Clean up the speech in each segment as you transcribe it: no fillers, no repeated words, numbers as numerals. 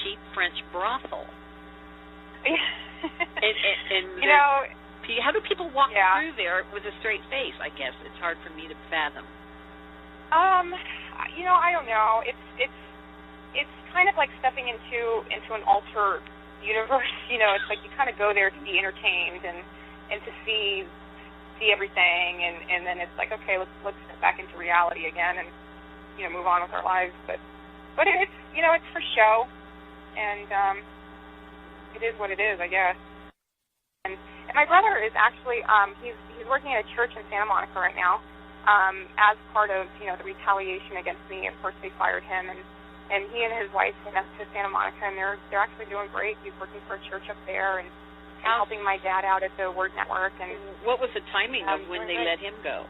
cheap French brothel. and you know, how do people walk through there with a straight face? I guess it's hard for me to fathom. You know, I don't know. It's kind of like stepping into an altered universe. You know, it's like you kind of go there to be entertained and to see everything, and then it's like, okay, let's step back into reality again and, you know, move on with our lives. But it's, you know, it's for show, and it is what it is, I guess. And my brother is actually he's working at a church in Santa Monica right now, as part of, you know, the retaliation against me. Of course, they fired him, and he and his wife went up to Santa Monica, and they're actually doing great. He's working for a church up there and helping my dad out at the Word Network. And what was the timing of when they let him go?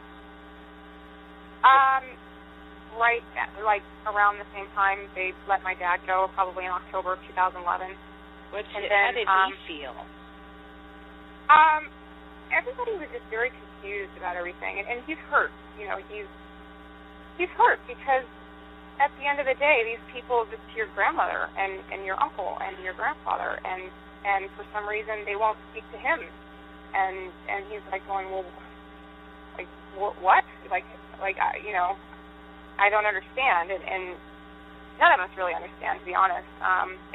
Right, like around the same time they let my dad go, probably in October of 2011. How did he feel? Everybody was just very confused about everything, and he's hurt. You know, he's hurt because at the end of the day, these people, just your grandmother and your uncle and your grandfather, and for some reason they won't speak to him, and he's like going, well, like what? Like you know, I don't understand, and none of us really understand, to be honest.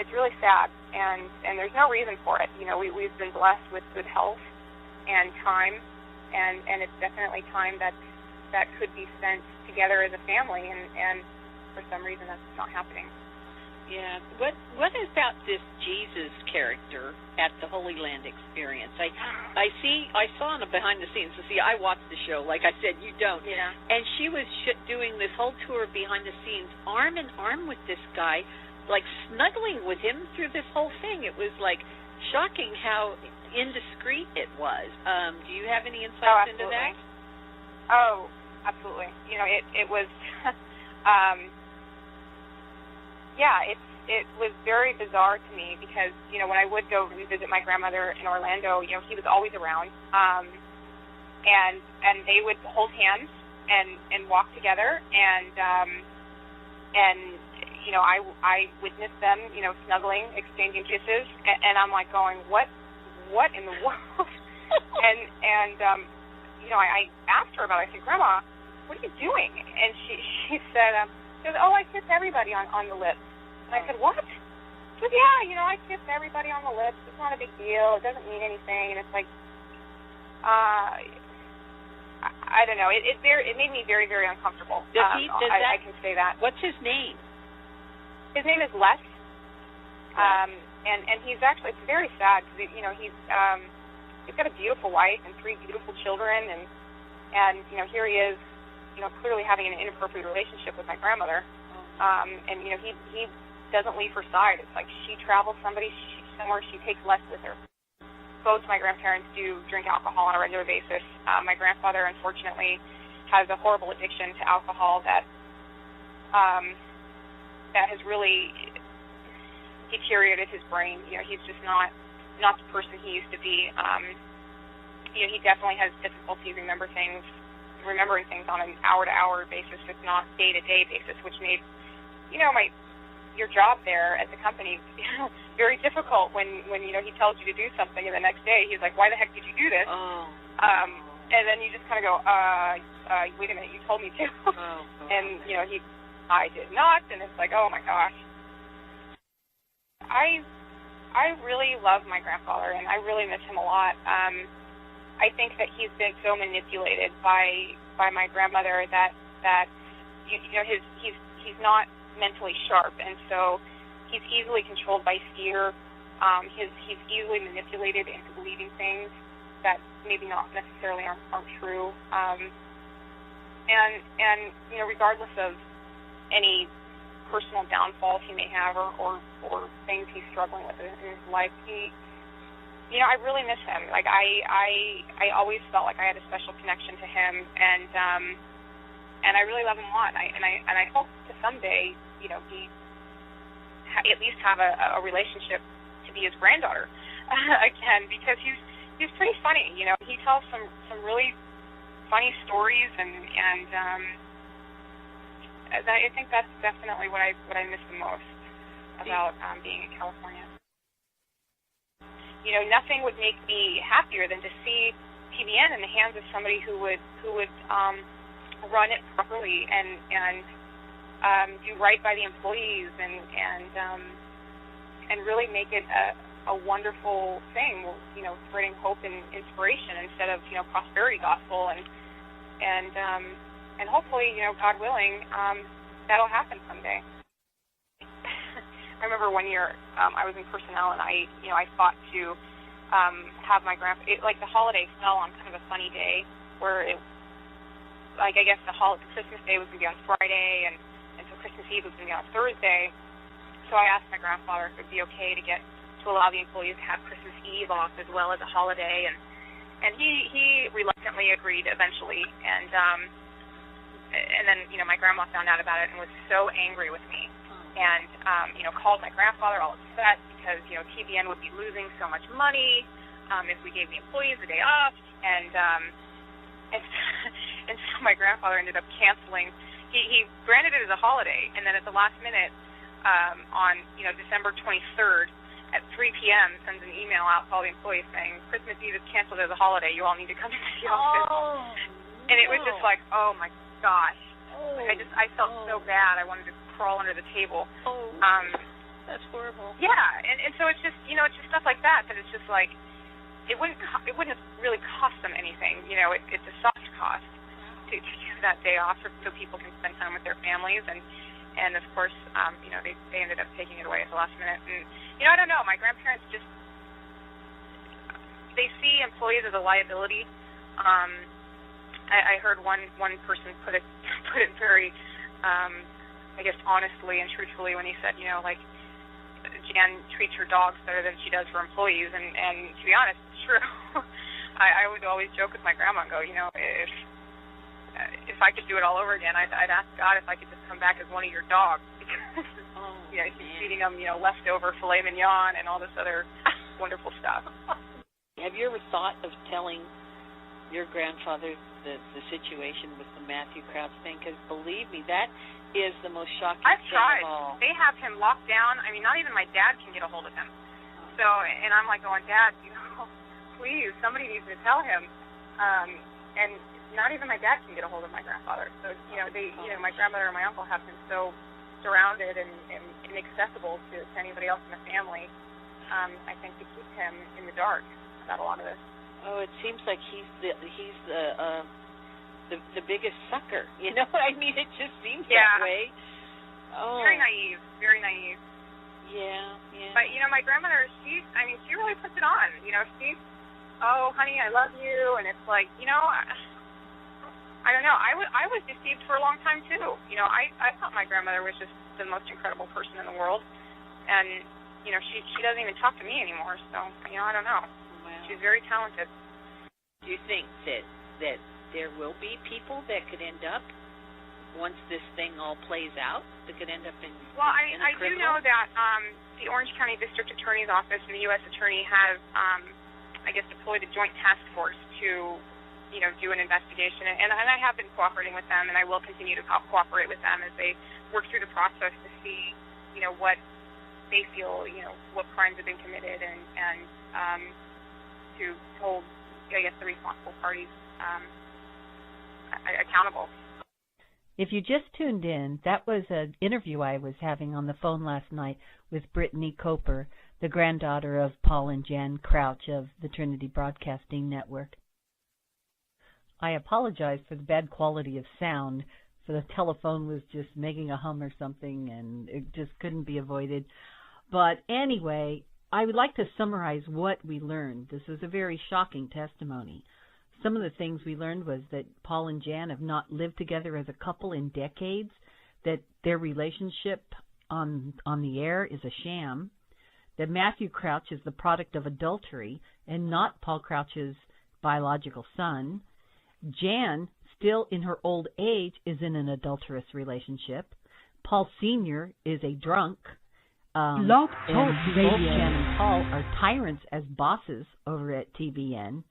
It's really sad, and there's no reason for it. You know, we've been blessed with good health and time, and it's definitely time that could be spent together as a family, and for some reason that's not happening. Yeah. What about this Jesus character at the Holy Land experience? I saw on the behind the scenes. So see, I watched the show. Like I said, you don't. Yeah. And she was doing this whole tour behind the scenes, arm in arm with this guy, like snuggling with him through this whole thing. It was like shocking how indiscreet it was. Do you have any insights into that? Oh, absolutely. You know, it was. Yeah, it was very bizarre to me because, you know, when I would go visit my grandmother in Orlando, you know, he was always around, and they would hold hands and walk together, and you know, I witnessed them, you know, snuggling, exchanging kisses, and I'm like going, what in the world? and you know, I asked her about it. I said, Grandma, what are you doing? And she said, oh, I kiss everybody on the lips. And I said, what? She said, yeah, you know, I kiss everybody on the lips. It's not a big deal. It doesn't mean anything. And it's like, I don't know. It made me very, very uncomfortable. I can say that. What's his name? His name is Les. And he's actually, it's very sad because, you know, he's got a beautiful wife and 3 beautiful children, and you know, here he is, you know, clearly having an inappropriate relationship with my grandmother. And you know, he doesn't leave her side. It's like she travels somewhere, she takes Les with her. Both my grandparents do drink alcohol on a regular basis. My grandfather, unfortunately, has a horrible addiction to alcohol that has really deteriorated his brain. You know, he's just not the person he used to be. You know, he definitely has difficulty remembering things on an hour-to-hour basis, if not day-to-day basis, which made, you know, your job there at the company very difficult when you know, he tells you to do something, and the next day he's like, why the heck did you do this? And then you just kind of go, wait a minute, you told me to. And, you know, I did not, and it's like, oh my gosh. I really love my grandfather, and I really miss him a lot. I think that he's been so manipulated by my grandmother that you know, he's not mentally sharp, and so he's easily controlled by fear. He's easily manipulated into believing things that maybe not necessarily aren't true. And you know, regardless of any personal downfalls he may have or things he's struggling with in his life, you know, I really miss him. Like I always felt like I had a special connection to him, and I really love him a lot. And I hope to someday, you know, at least have a relationship to be his granddaughter again, because he's pretty funny. You know, he tells some really funny stories, and I think that's definitely what I miss the most. about being in California. You know, nothing would make me happier than to see TBN in the hands of somebody who would run it properly and do right by the employees and really make it a wonderful thing. You know, spreading hope and inspiration instead of, you know, prosperity gospel and hopefully, you know, God willing, that'll happen someday. I remember one year I was in personnel and I fought to have my like the holiday fell on kind of a funny day where it, like I guess the Christmas Day was going to be on Friday and so Christmas Eve was going to be on Thursday. So I asked my grandfather if it would be okay to allow the employees to have Christmas Eve off as well as a holiday, and he reluctantly agreed eventually, and then, you know, my grandma found out about it and was so angry with me. And, you know, called my grandfather all upset because, you know, TBN would be losing so much money if we gave the employees a day off. And so my grandfather ended up canceling. He granted it as a holiday, and then at the last minute on, you know, December 23rd at 3 p.m. sends an email out to all the employees saying, Christmas Eve is canceled as a holiday. You all need to come into the office. And it was just like, oh, my gosh. I felt so bad. I wanted to crawl under the table. That's horrible. Yeah, and so it's just, you know, it's just stuff like that it's just like it wouldn't really cost them anything. You know, it's a soft cost to give that day off so people can spend time with their families and of course, you know, they ended up taking it away at the last minute. And you know, I don't know. My grandparents they see employees as a liability. I heard one person put it very, I guess, honestly and truthfully when he said, you know, like, Jan treats her dogs better than she does for employees, and to be honest, it's true. I would always joke with my grandma and go, you know, if I could do it all over again, I'd ask God if I could just come back as one of your dogs, because you know, she's feeding them, you know, leftover filet mignon and all this other wonderful stuff. Have you ever thought of telling your grandfather the situation with the Matthew Crouch thing? Because believe me, that is the most shocking I've thing tried. of all. They have him locked down. I mean, not even my dad can get a hold of him. So, and I'm like going, Dad, you know, please, somebody needs to tell him. And not even my dad can get a hold of my grandfather. So, you know, my grandmother and my uncle have him so surrounded and inaccessible to anybody else in the family. I think to keep him in the dark about a lot of this. Oh, it seems like he's the biggest sucker. You know what I mean? It just seems that way. Oh. Very naive. Very naive. Yeah. But, you know, my grandmother, she really puts it on. You know, oh, honey, I love you. And it's like, you know, I don't know. I was deceived for a long time, too. You know, I thought my grandmother was just the most incredible person in the world. And, you know, she doesn't even talk to me anymore. So, you know, I don't know. Wow. She's very talented. Do you think that there will be people that could end up, once this thing all plays out, that could end up in Well, in I do know that the Orange County District Attorney's Office and the U.S. Attorney have, I guess, deployed a joint task force to, you know, do an investigation. And I have been cooperating with them, and I will continue to cooperate with them as they work through the process to see, you know, what they feel, you know, what crimes have been committed and to hold, I guess, the responsible parties accountable. If you just tuned in, that was an interview I was having on the phone last night with BRITTANY COPER, the granddaughter of Paul and Jan Crouch of the Trinity Broadcasting Network. I apologize for the bad quality of sound, for the telephone was just making a hum or something, and it just couldn't be avoided. But anyway, I would like to summarize what we learned. This was a very shocking testimony. Some of the things we learned was that Paul and Jan have not lived together as a couple in decades, that their relationship on the air is a sham, that Matthew Crouch is the product of adultery and not Paul Crouch's biological son. Jan, still in her old age, is in an adulterous relationship. Paul Sr. is a drunk. Blog Talk Radio. Both Jan and Paul are tyrants as bosses over at TBN.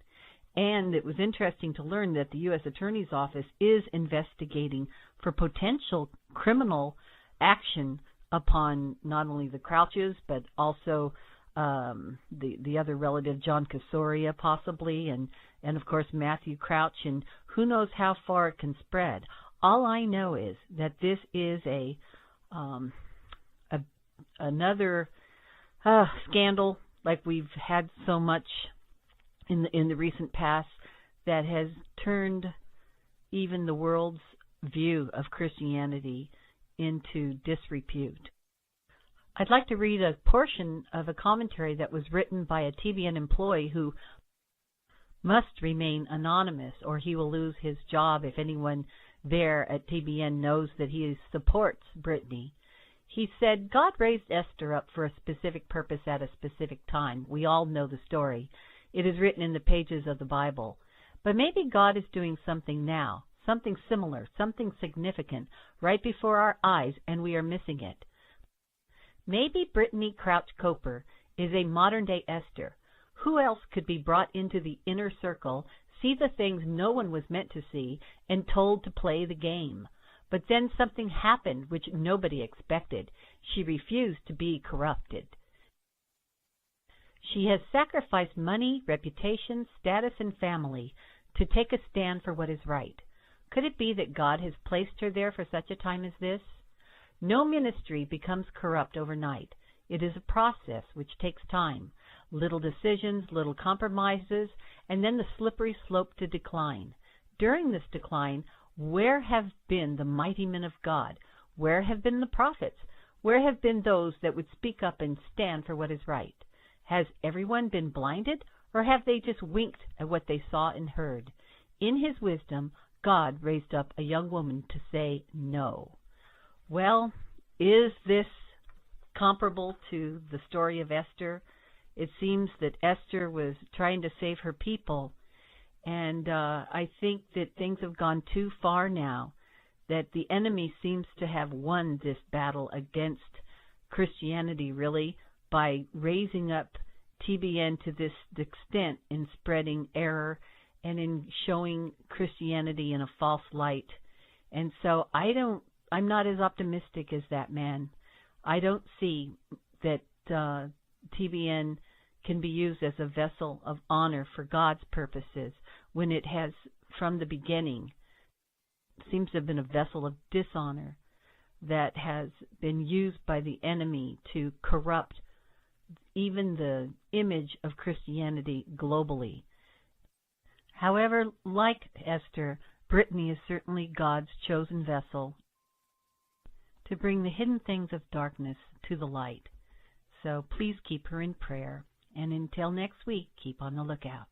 And it was interesting to learn that the U.S. Attorney's Office is investigating for potential criminal action upon not only the Crouches, but also the other relative, John Casoria, possibly, and of course Matthew Crouch, and who knows how far it can spread. All I know is that this is another scandal, like we've had so much in the recent past, that has turned even the world's view of Christianity into disrepute. I'd like to read a portion of a commentary that was written by a TBN employee who must remain anonymous, or he will lose his job if anyone there at TBN knows that he supports Brittany. He said, God raised Esther up for a specific purpose at a specific time. We all know the story. It is written in the pages of the Bible. But maybe God is doing something now, something similar, something significant, right before our eyes, and we are missing it. Maybe Brittany Crouch COPER is a modern-day Esther. Who else could be brought into the inner circle, see the things no one was meant to see, and told to play the game? But then something happened which nobody expected. She refused to be corrupted. She has sacrificed money, reputation, status, and family to take a stand for what is right. Could it be that God has placed her there for such a time as this? No ministry becomes corrupt overnight. It is a process which takes time. Little decisions, little compromises, and then the slippery slope to decline. During this decline, where have been the mighty men of God? Where have been the prophets? Where have been those that would speak up and stand for what is right? Has everyone been blinded, or have they just winked at what they saw and heard? In his wisdom, God raised up a young woman to say no. Well, is this comparable to the story of Esther? It seems that Esther was trying to save her people, and I think that things have gone too far now, that the enemy seems to have won this battle against Christianity, really, by raising up TBN to this extent in spreading error and in showing Christianity in a false light. And so I'm not as optimistic as that man. I don't see that TBN can be used as a vessel of honor for God's purposes when it has, from the beginning, seems to have been a vessel of dishonor that has been used by the enemy to corrupt even the image of Christianity globally. However, like Esther, Brittany is certainly God's chosen vessel to bring the hidden things of darkness to the light. So please keep her in prayer. And until next week, keep on the lookout.